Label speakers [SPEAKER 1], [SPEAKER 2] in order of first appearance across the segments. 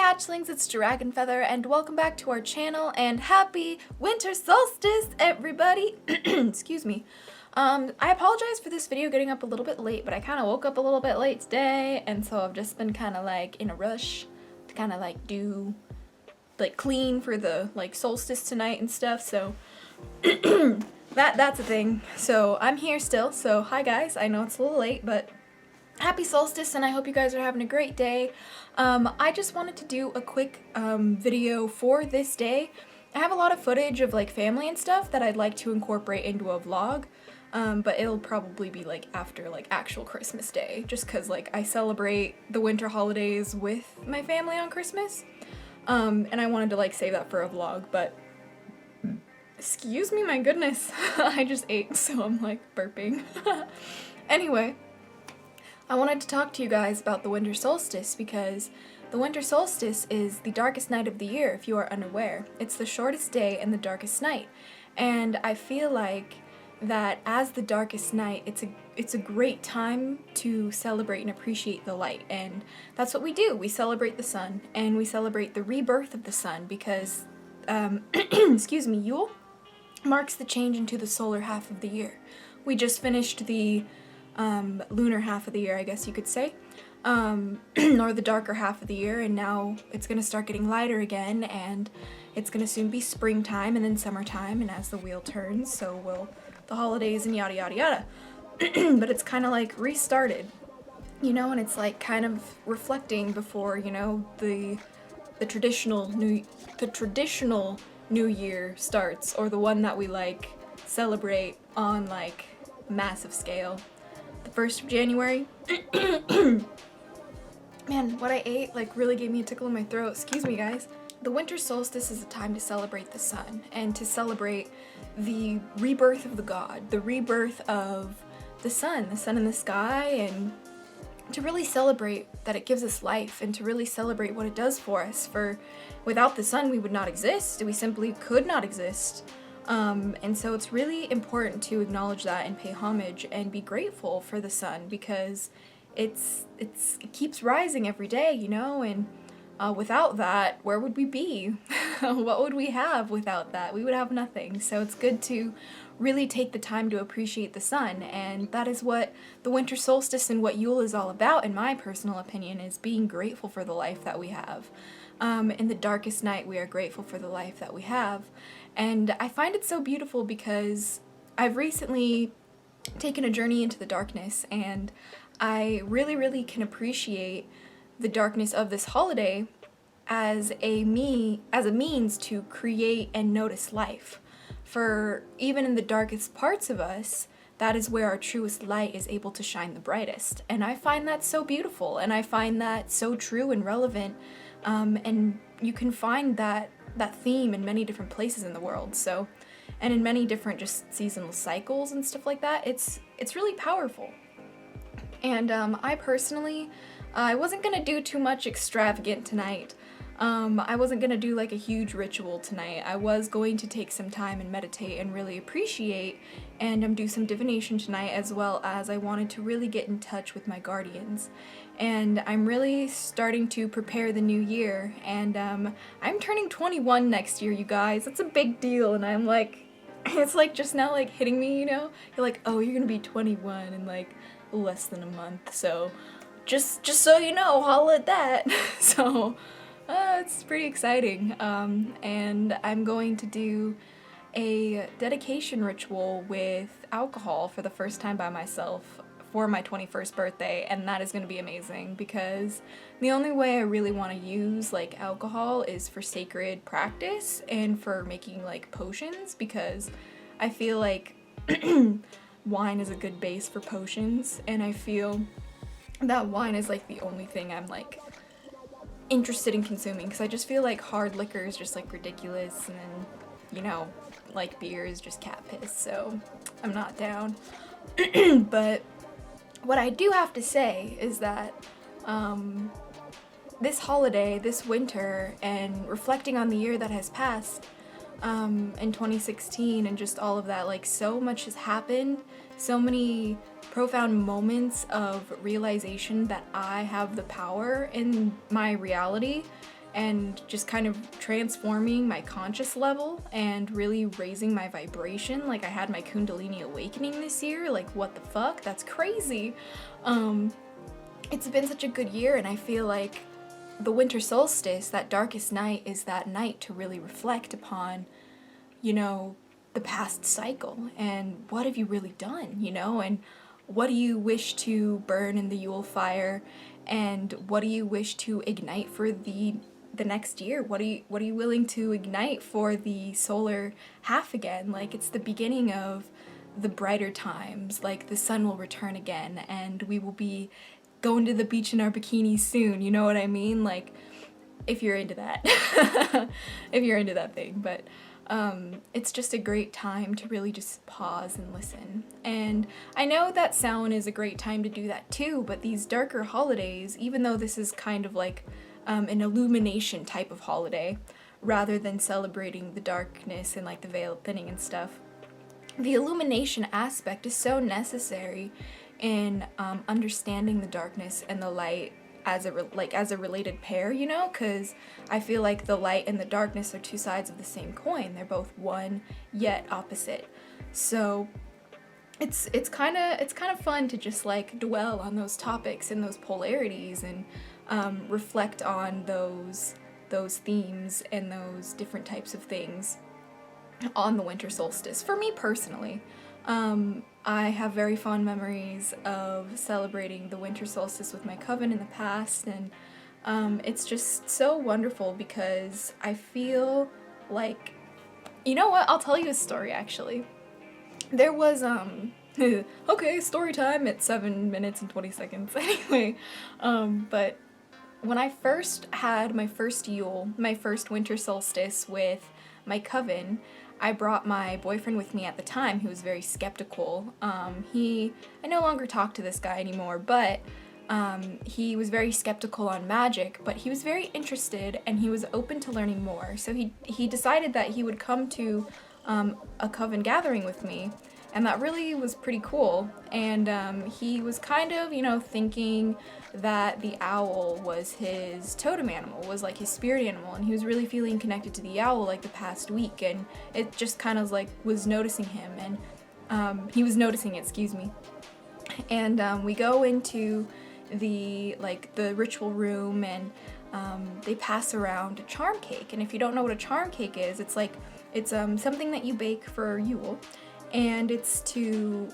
[SPEAKER 1] Hatchlings, it's DragonFeather, and welcome back to our channel, and happy Winter Solstice, everybody! Excuse me. I apologize for this video getting up a little bit late, but I kind of woke up a little bit late today, and so I've just been kind of like in a rush to kind of like do, like clean for the like solstice tonight and stuff, so that's a thing. So I'm here still, so hi guys, I know it's a little late, but happy solstice, and I hope you guys are having a great day. I just wanted to do a quick video for this day. I have a lot of footage of like family and stuff that I'd like to incorporate into a vlog, but it'll probably be like after like actual Christmas Day, just cause like I celebrate the winter holidays with my family on Christmas, and I wanted to like save that for a vlog, but excuse me, my goodness, I just ate, so I'm like burping. Anyway, I wanted to talk to you guys about the winter solstice because the winter solstice is the darkest night of the year, if you are unaware. It's the shortest day and the darkest night. And I feel like that as the darkest night, it's a great time to celebrate and appreciate the light. And that's what we do. We celebrate the sun, and we celebrate the rebirth of the sun because, excuse me, Yule marks the change into the solar half of the year. We just finished the lunar half of the year, I guess you could say, or the darker half of the year, and now it's gonna start getting lighter again, and it's gonna soon be springtime and then summertime, and as the wheel turns, so will the holidays and yada yada yada. But it's kind of like restarted, you know, and it's like kind of reflecting before, you know, the traditional new year starts, or the one that we like celebrate on like massive scale. 1st of January. Man, what I ate like really gave me a tickle in my throat. Excuse me, guys. The winter solstice is a time to celebrate the sun and to celebrate the rebirth of the god, the rebirth of the sun in the sky, and to really celebrate that it gives us life and to really celebrate what it does for us. For without the sun, we would not exist. We simply could not exist. And so it's really important to acknowledge that and pay homage and be grateful for the sun because it keeps rising every day, you know, and without that, where would we be? What would we have without that? We would have nothing. So it's good to really take the time to appreciate the sun, and that is what the winter solstice and what Yule is all about, in my personal opinion, is being grateful for the life that we have. In the darkest night, we are grateful for the life that we have. And I find it so beautiful because I've recently taken a journey into the darkness, and I really can appreciate the darkness of this holiday as a means to create and notice life. For even in the darkest parts of us, that is where our truest light is able to shine the brightest. And I find that so beautiful, and I find that so true and relevant. And you can find that theme in many different places in the world, so, and in many different just seasonal cycles and stuff like that. It's really powerful. And I personally, I wasn't gonna do too much extravagant tonight. I wasn't gonna do like a huge ritual tonight. I was going to take some time and meditate and really appreciate and do some divination tonight, as well as I wanted to really get in touch with my guardians. And I'm really starting to prepare the new year, and I'm turning 21 next year, you guys. It's a big deal, and I'm like, it's like just now like hitting me, you know? You're like, oh, you're gonna be 21 in like less than a month, so just so you know, holla at that. So it's pretty exciting, and I'm going to do a dedication ritual with alcohol for the first time by myself for my 21st birthday, and that is going to be amazing because the only way I really want to use like alcohol is for sacred practice and for making like potions, because I feel like wine is a good base for potions, and I feel that wine is like the only thing I'm like interested in consuming, because I just feel like hard liquor is just like ridiculous, and then, you know, like beer is just cat piss, so I'm not down. But what I do have to say is that this holiday, this winter, and reflecting on the year that has passed in 2016 and just all of that, like so much has happened, so many profound moments of realization that I have the power in my reality and just kind of transforming my conscious level and really raising my vibration. Like I had my Kundalini awakening this year. Like what the fuck? That's crazy. It's been such a good year, and I feel like the winter solstice, that darkest night, is that night to really reflect upon, you know, the past cycle and what have you really done, you know, and what do you wish to burn in the Yule fire, and what do you wish to ignite for the next year? What are you willing to ignite for the solar half again? Like it's the beginning of the brighter times. Like the sun will return again, and we will be going to the beach in our bikinis soon, you know what I mean? Like, if you're into that. If you're into that thing. But it's just a great time to really just pause and listen. And I know that Samhain is a great time to do that too, but these darker holidays, even though this is kind of like an illumination type of holiday, rather than celebrating the darkness and like the veil thinning and stuff, the illumination aspect is so necessary in understanding the darkness and the light as a related pair, you know, because I feel like the light and the darkness are two sides of the same coin. They're both one yet opposite. So it's kind of fun to just like dwell on those topics and those polarities and reflect on those themes and those different types of things on the winter solstice. For me personally, I have very fond memories of celebrating the winter solstice with my coven in the past, and it's just so wonderful because I feel like, you know what, I'll tell you a story actually. There was, okay, story time at 7 minutes and 20 seconds anyway, but when I first had my first Yule, my first winter solstice with my coven, I brought my boyfriend with me at the time, who was very skeptical. I no longer talk to this guy anymore, but he was very skeptical on magic, but he was very interested and he was open to learning more. So he decided that he would come to a coven gathering with me, and that really was pretty cool. And he was kind of, you know, thinking that the owl was his totem animal, was like his spirit animal, and he was really feeling connected to the owl like the past week, and it just kind of like was noticing him, and he was noticing it, excuse me. And we go into the ritual room, and they pass around a charm cake. And if you don't know what a charm cake is, it's something that you bake for Yule, and it's you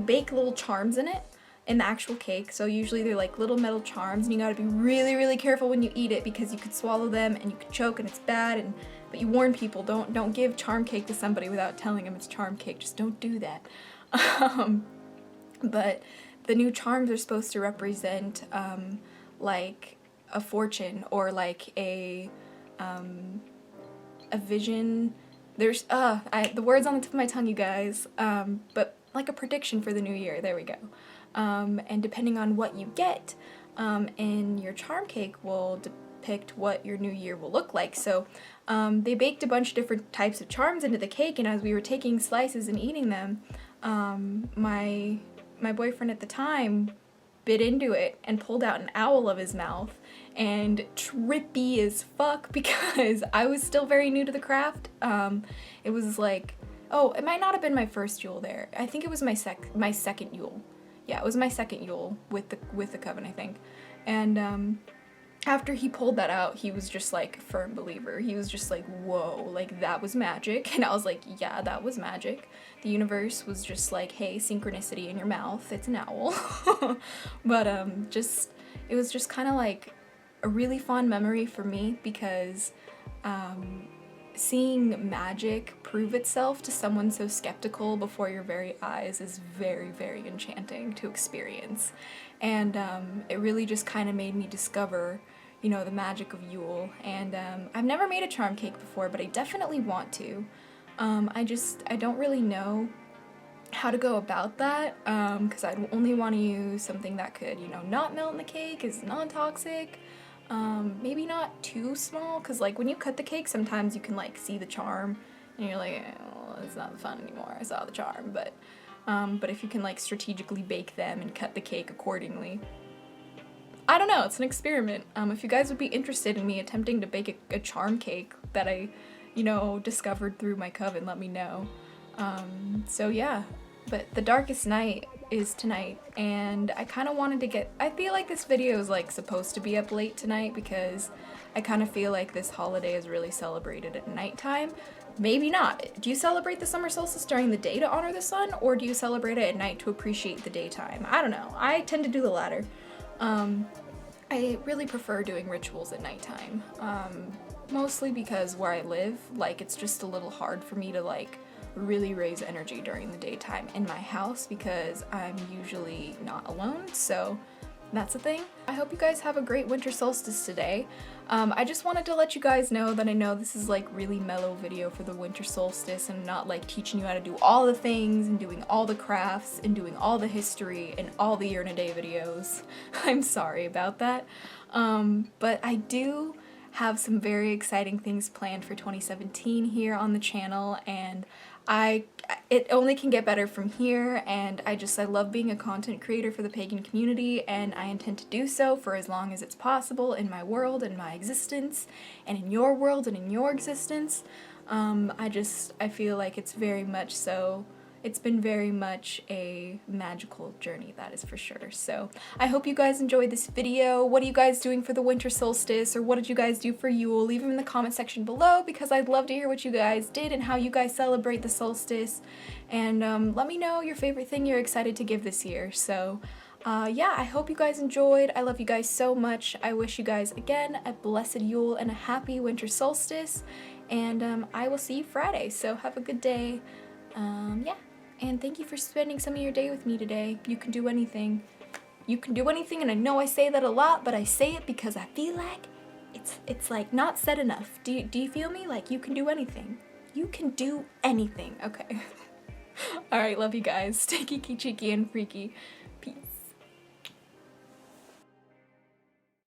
[SPEAKER 1] bake little charms in it, in the actual cake. So usually they're like little metal charms, and you gotta be really, really careful when you eat it because you could swallow them and you could choke and it's bad. But you warn people, don't give charm cake to somebody without telling them it's charm cake. Just don't do that. But the new charms are supposed to represent like a fortune, or like a vision. There's the words on the tip of my tongue, you guys. But like a prediction for the new year. There we go. And depending on what you get in your charm cake will depict what your new year will look like. So they baked a bunch of different types of charms into the cake, and as we were taking slices and eating them, my boyfriend at the time bit into it and pulled out an owl of his mouth, and trippy as fuck because I was still very new to the craft. It was like, oh, it might not have been my first Yule there. I think it was my second Yule. Yeah, it was my second Yule with the coven, I think. And after he pulled that out, he was just like a firm believer. He was just like, whoa, like that was magic. And I was like, yeah, that was magic. The universe was just like, hey, synchronicity in your mouth, it's an owl. But it was just kind of like a really fond memory for me, because seeing magic prove itself to someone so skeptical before your very eyes is very, very enchanting to experience. And it really just kind of made me discover, you know, the magic of Yule. And I've never made a charm cake before, but I definitely want to. I don't really know how to go about that, because I'd only want to use something that could, you know, not melt in the cake, is non-toxic. Maybe not too small, because like when you cut the cake, sometimes you can like see the charm and you're like, oh, it's not fun anymore, I saw the charm. But if you can like strategically bake them and cut the cake accordingly, I don't know, it's an experiment. If you guys would be interested in me attempting to bake a charm cake that I, you know, discovered through my coven, let me know. So yeah, but the darkest night is tonight, and I kind of wanted to get, I feel like this video is like supposed to be up late tonight because I kind of feel like this holiday is really celebrated at nighttime. Maybe not. Do you celebrate the summer solstice during the day to honor the sun, or do you celebrate it at night to appreciate the daytime? I don't know. I tend to do the latter. I really prefer doing rituals at nighttime, mostly because where I live, like, it's just a little hard for me to like really raise energy during the daytime in my house because I'm usually not alone, so that's the thing. I hope you guys have a great winter solstice today. I just wanted to let you guys know that I know this is like really mellow video for the winter solstice and not like teaching you how to do all the things and doing all the crafts and doing all the history and all the year in a day videos. I'm sorry about that. But I do have some very exciting things planned for 2017 here on the channel, and it only can get better from here, and I love being a content creator for the pagan community, and I intend to do so for as long as it's possible in my world and my existence, and in your world and in your existence. I feel like it's very much so. It's been very much a magical journey, that is for sure. So I hope you guys enjoyed this video. What are you guys doing for the winter solstice, or what did you guys do for Yule? Leave them in the comment section below because I'd love to hear what you guys did and how you guys celebrate the solstice. And let me know your favorite thing you're excited to give this year. So yeah, I hope you guys enjoyed. I love you guys so much. I wish you guys, again, a blessed Yule and a happy winter solstice. And I will see you Friday, so have a good day. Yeah. And thank you for spending some of your day with me today. You can do anything. You can do anything, and I know I say that a lot, but I say it because I feel like it's like not said enough. Do you feel me? Like, you can do anything. You can do anything. Okay. Alright, love you guys. Stay geeky, cheeky, and freaky.